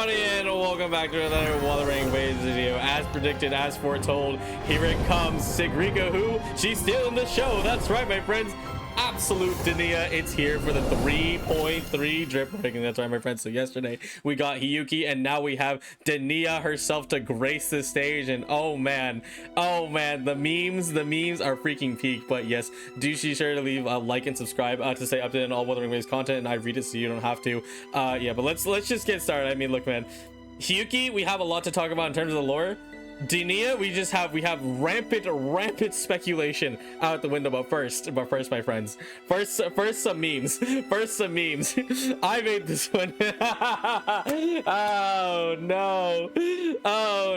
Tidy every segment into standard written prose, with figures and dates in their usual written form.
everybody, and welcome back to another Wuthering Waves video. As predicted, as foretold, here it comes. Sigrika, who she's stealing the show. That's right, my friends. Absolute Denia. It's here for the 3.3 drip ranking. That's right, my friends. So yesterday we got Hiyuki, and now we have Denia herself to grace the stage. And oh man, the memes are freaking peak. But yes, do be sure to leave a like and subscribe to stay updated on all Wuthering Waves content, and I read it so you don't have to. Yeah, but let's just get started. I mean, look, man, Hiyuki, we have a lot to talk about in terms of the lore. Denia, we have rampant speculation out the window. But first, my friends, first some memes. I made this one. Oh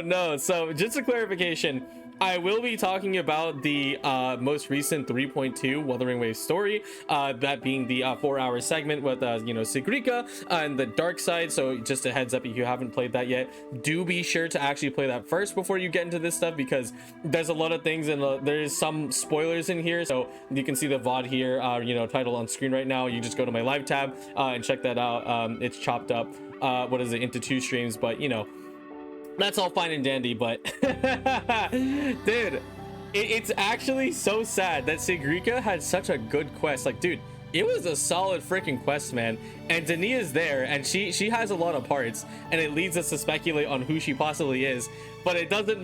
no. So just a clarification, I will be talking about the most recent 3.2 Wuthering Waves story, that being the 4-hour segment with Sigrika and the dark side. So just a heads up, if you haven't played that yet, do be sure to actually play that first before you get into this stuff, because there's a lot of things and there's some spoilers in here. So you can see the VOD here, title on screen right now. You just go to my live tab and check that out. It's chopped up into 2 streams, but that's all fine and dandy. But dude, it's actually so sad that Sigrika had such a good quest. Like, dude, it was a solid freaking quest, man. And Denia's there, and she has a lot of parts, and it leads us to speculate on who she possibly is. But it doesn't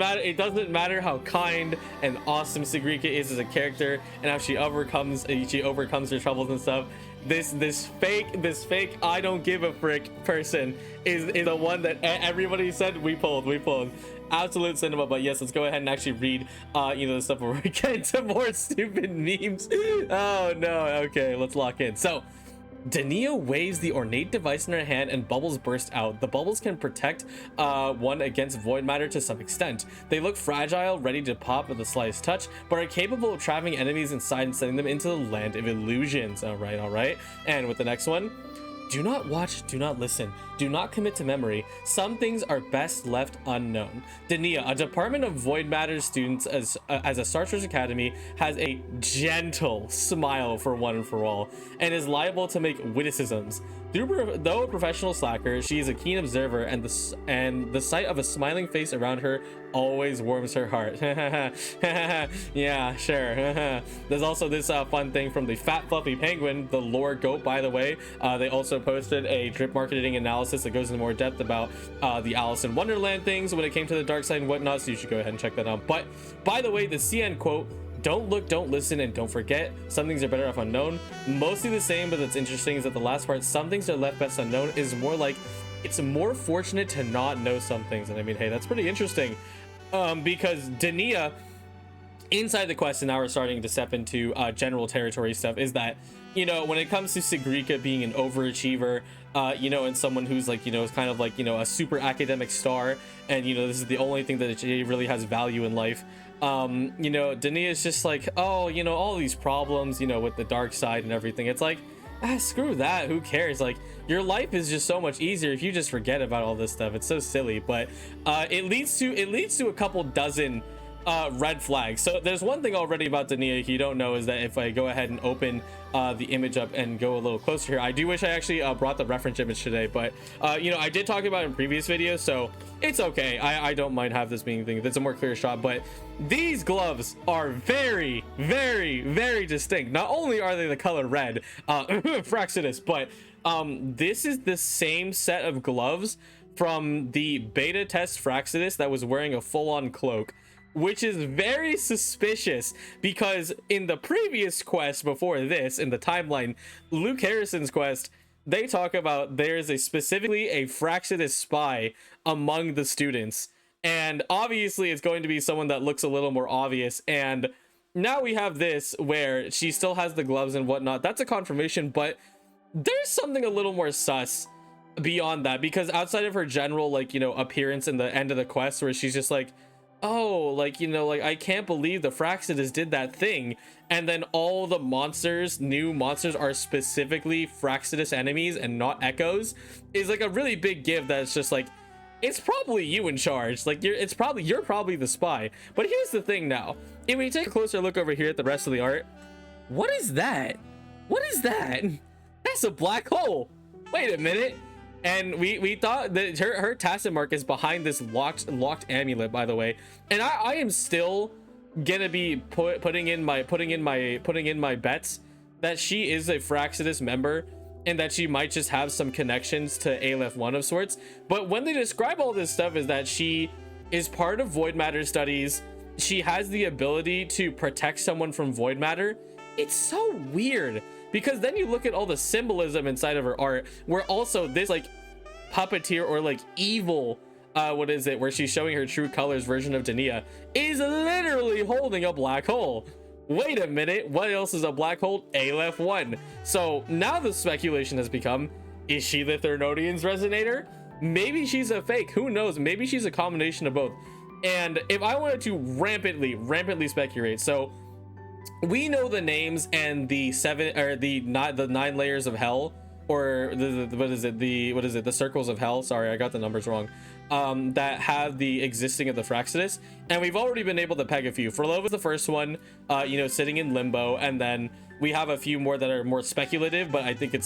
matter how kind and awesome Sigrika is as a character, and how she overcomes her troubles and stuff. This fake I don't give a frick person is the one that everybody said we pulled. Absolute cinema. But yes, let's go ahead and actually read the stuff before we get into more stupid memes. Oh no. Okay, let's lock in. So Denia waves the ornate device in her hand and bubbles burst out. The bubbles can protect one against void matter to some extent. They look fragile, ready to pop with the slightest touch, but are capable of trapping enemies inside and sending them into the land of illusions. All right. And with the next one, do not watch, do not listen, do not commit to memory. Some things are best left unknown. Denia, a department of void matter students as a Star Wars Academy, has a gentle smile for one and for all, and is liable to make witticisms. Though a professional slacker, she is a keen observer, and the sight of a smiling face around her always warms her heart. Yeah, sure. There's also this fun thing from the Fat Fluffy Penguin, the lore goat, by the way. They also posted a drip marketing analysis that goes into more depth about the Alice in Wonderland things when it came to the dark side and whatnot, so you should go ahead and check that out. But by the way, the CN quote, "Don't look, don't listen, and don't forget, some things are better off unknown," mostly the same, but what's interesting is that the last part, "some things are left best unknown," is more like it's more fortunate to not know some things. And I mean, hey, that's pretty interesting, because Denia, inside the quest, and now we're starting to step into general territory stuff, is that when it comes to Sigrika being an overachiever, and someone who's like, is kind of like, a super academic star, and this is the only thing that she really has value in life. Denia is just like, all these problems, with the dark side and everything. It's like, screw that, who cares? Like, your life is just so much easier if you just forget about all this stuff. It's so silly. But it leads to a couple dozen red flags. So there's one thing already about Denia you don't know, is that if I go ahead and open the image up and go a little closer here, I do wish I actually brought the reference image today, but I did talk about it in previous videos, so it's okay. I don't mind have this being thing. That's a more clear shot. But these gloves are very, very, very distinct. Not only are they the color red, Fraxidus, but this is the same set of gloves from the beta test Fraxidus that was wearing a full-on cloak, which is very suspicious, because in the previous quest before this, in the timeline, Luke Harrison's quest, they talk about there's specifically a Fraxidus spy among the students, and obviously it's going to be someone that looks a little more obvious. And now we have this where she still has the gloves and whatnot. That's a confirmation, but there's something a little more sus beyond that, because outside of her general appearance in the end of the quest, where she's just like, oh, I can't believe the Fraxidus did that thing, and then all the new monsters are specifically Fraxidus enemies and not echoes, is like a really big give. That it's just like, it's probably you in charge. Like, you're probably the spy. But here's the thing now, if we take a closer look over here at the rest of the art, what is that? That's a black hole. Wait a minute. And we thought that her tacit mark is behind this locked amulet, by the way. And I am still gonna be putting in my bets that she is a Fraxidus member, and that she might just have some connections to Aleph 1 of sorts. But when they describe all this stuff, is that she is part of void matter studies, she has the ability to protect someone from void matter. It's so weird, because then you look at all the symbolism inside of her art, where also this like puppeteer or like evil what is it, where she's showing her true colors version of Denia is literally holding a black hole. Wait a minute, what else is a black hole? Aleph 1. So now the speculation has become, is she the Thernodian's resonator? Maybe she's a fake, who knows? Maybe she's a combination of both. And if I wanted to rampantly speculate, so we know the names and the nine layers of hell, or the circles of hell, sorry, I got the numbers wrong, that have the existing of the Fraxidus, and we've already been able to peg a few. Frolova is the first one, sitting in limbo, and then we have a few more that are more speculative, but I think it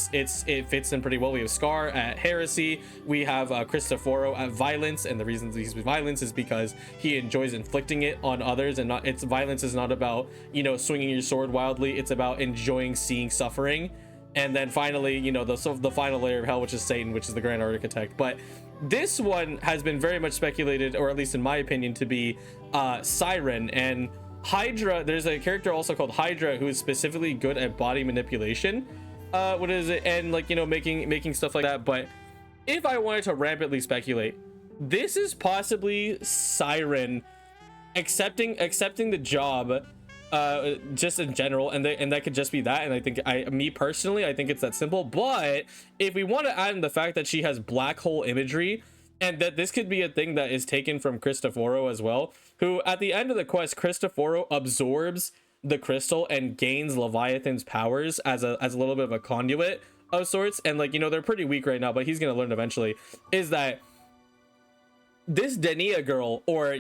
fits in pretty well. We have Scar at heresy, we have Cristoforo at violence, and the reason he's violence is because he enjoys inflicting it on others, and not, its violence is not about swinging your sword wildly, it's about enjoying seeing suffering. And then finally, the final layer of hell, which is Satan, which is the Grand Architect. But this one has been very much speculated, or at least in my opinion, to be Siren. And Hydra, there's a character also called Hydra who is specifically good at body manipulation. And making stuff like that. But if I wanted to rampantly speculate, this is possibly Siren accepting the job, just in general, and that could just be that. And I think me personally, I think it's that simple. But if we want to add in the fact that she has black hole imagery, and that this could be a thing that is taken from Cristoforo as well, who at the end of the quest, Cristoforo absorbs the crystal and gains Leviathan's powers as a little bit of a conduit of sorts. And they're pretty weak right now, but he's gonna learn eventually. Is that this Denia girl, or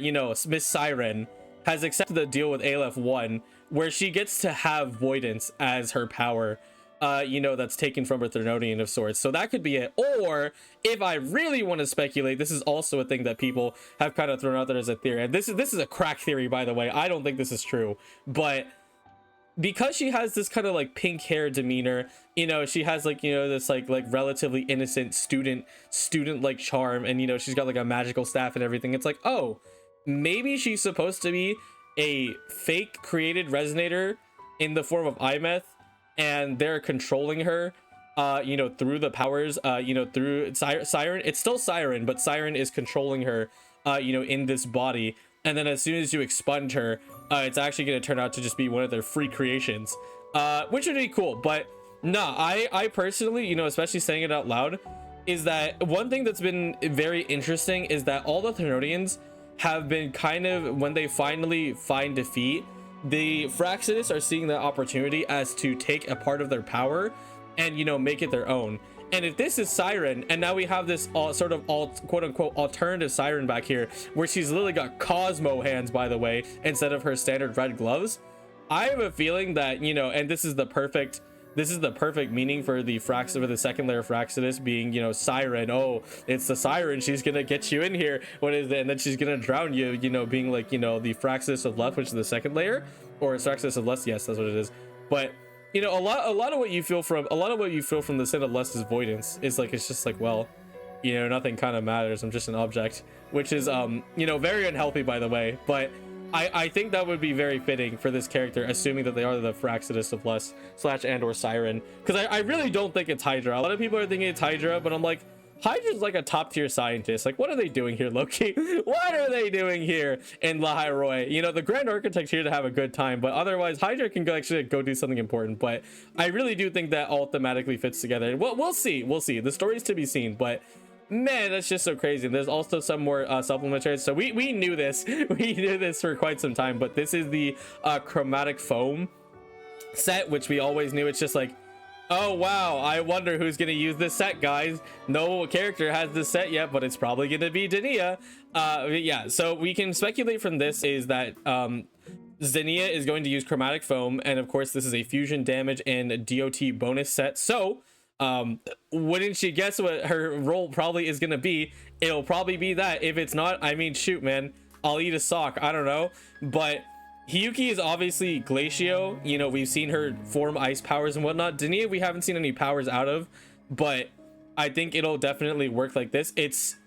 Miss Siren, has accepted the deal with Aleph 1, where she gets to have Voidance as her power, that's taken from her Thernodian of sorts. So that could be it. Or if I really want to speculate, this is also a thing that people have kind of thrown out there as a theory. And this is a crack theory, by the way. I don't think this is true, but because she has this kind of like pink hair demeanor, she has this like relatively innocent student like charm, and she's got like a magical staff and everything. It's like, oh, maybe she's supposed to be a fake created resonator in the form of Imeth, and they're controlling her through the powers, through Siren. It's still Siren, but Siren is controlling her in this body. And then as soon as you expunge her, it's actually going to turn out to just be one of their free creations, which would be cool. But nah, I personally, especially saying it out loud, is that one thing that's been very interesting is that all the Thernodians have been kind of, when they finally find defeat, the Fraxidus are seeing the opportunity as to take a part of their power and make it their own. And if this is Siren, and now we have this sort of quote unquote alternative Siren back here, where she's literally got Cosmo hands, by the way, instead of her standard red gloves, I have a feeling that and this is the perfect meaning for the second layer of Fraxidus being, Siren. Oh, it's the Siren, she's gonna get you in here, what is it, and then she's gonna drown you, being like, the Fraxidus of Lust, which is the second layer, or Fraxidus of Lust, yes, that's what it is. But a lot of what you feel from the sin of Lust is Voidance. It's just like, well, nothing kind of matters, I'm just an object, which is very unhealthy, by the way. But I think that would be very fitting for this character, assuming that they are the Fraxidus of Lust / and or Siren, because I really don't think it's Hydra. A lot of people are thinking it's Hydra, but I'm like, Hydra's like a top tier scientist. Like, what are they doing here, Loki? What are they doing here in Lahai-Roi? The Grand Architect's here to have a good time, but otherwise Hydra can actually go do something important. But I really do think that all thematically fits together. We'll see. The story's to be seen, but man, that's just so crazy. There's also some more supplementaries. So we knew this. We knew this for quite some time, but this is the chromatic foam set, which we always knew. It's just like, oh wow, I wonder who's gonna use this set, guys. No character has this set yet, but it's probably gonna be Denia. Yeah, so we can speculate from this is that Denia is going to use chromatic foam, and of course this is a fusion damage and DOT bonus set. So Wouldn't you guess what her role probably is gonna be? It'll probably be that. If it's not, I mean, shoot, man, I'll eat a sock. I don't know. But Hiyuki is obviously Glacio. You know, we've seen her form ice powers and whatnot. Denia, we haven't seen any powers out of, but I think it'll definitely work like this. It's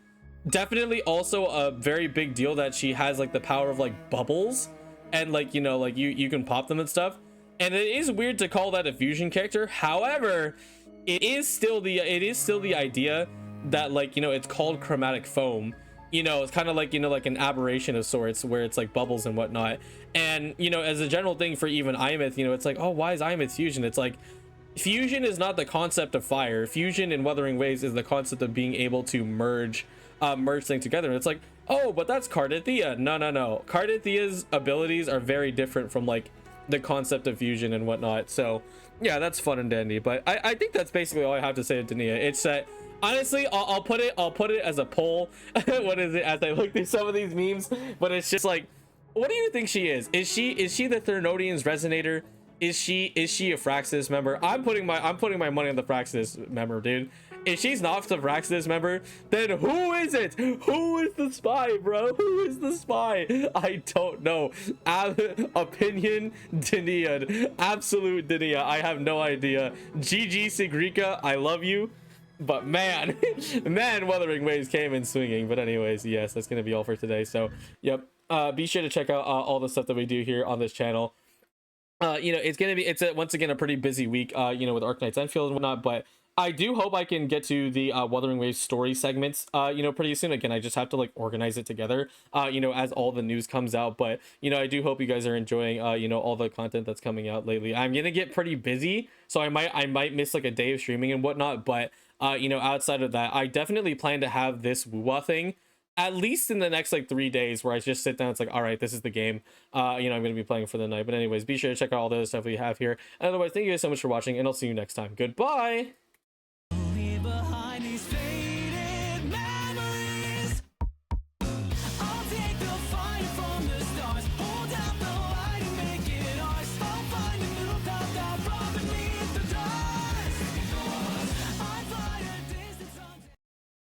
definitely also a very big deal that she has like the power of like bubbles, and like, you know, like you can pop them and stuff. And it is weird to call that a fusion character. However, it is still the idea that, like, you know, it's called chromatic foam. You know, it's kind of like, you know, like an aberration of sorts where it's like bubbles and whatnot. And, you know, as a general thing for even Imeth, you know, it's like, oh, why is Imeth fusion? It's like, fusion is not the concept of fire. Fusion in Wuthering Waves is the concept of being able to merge things together. And it's like, oh, but that's Cardithia. No. Cardithia's abilities are very different from like the concept of fusion and whatnot. So yeah, that's fun and dandy. But I think that's basically all I have to say to Denia. It's that honestly, I'll put it as a poll. What is it, as I look through some of these memes? But it's just like, what do you think she is? Is she the Thernodian's resonator? Is she a Fraxis member? I'm putting my money on the Fraxis member, dude. If she's not the Fraxis member, then who is it? Who is the spy, bro? Who is the spy? I don't know. Opinion Denia. Absolute Denia. I have no idea. GG Sigrika, I love you. But man, Wuthering Waves came in swinging. But anyways, yes, that's gonna be all for today. So yep, be sure to check out all the stuff that we do here on this channel. You know, it's once again a pretty busy week, you know, with Arknight's Enfield and whatnot, but I do hope I can get to the Wuthering Waves story segments, you know, pretty soon. Again, I just have to like organize it together, you know, as all the news comes out. But, you know, I do hope you guys are enjoying, you know, all the content that's coming out lately. I'm gonna get pretty busy, so I might miss like a day of streaming and whatnot. But, you know, outside of that, I definitely plan to have this Wuwa thing at least in the next like 3 days, where I just sit down. It's like, all right, this is the game, you know, I'm going to be playing for the night. But anyways, be sure to check out all the other stuff we have here. And otherwise, thank you guys so much for watching, and I'll see you next time. Goodbye.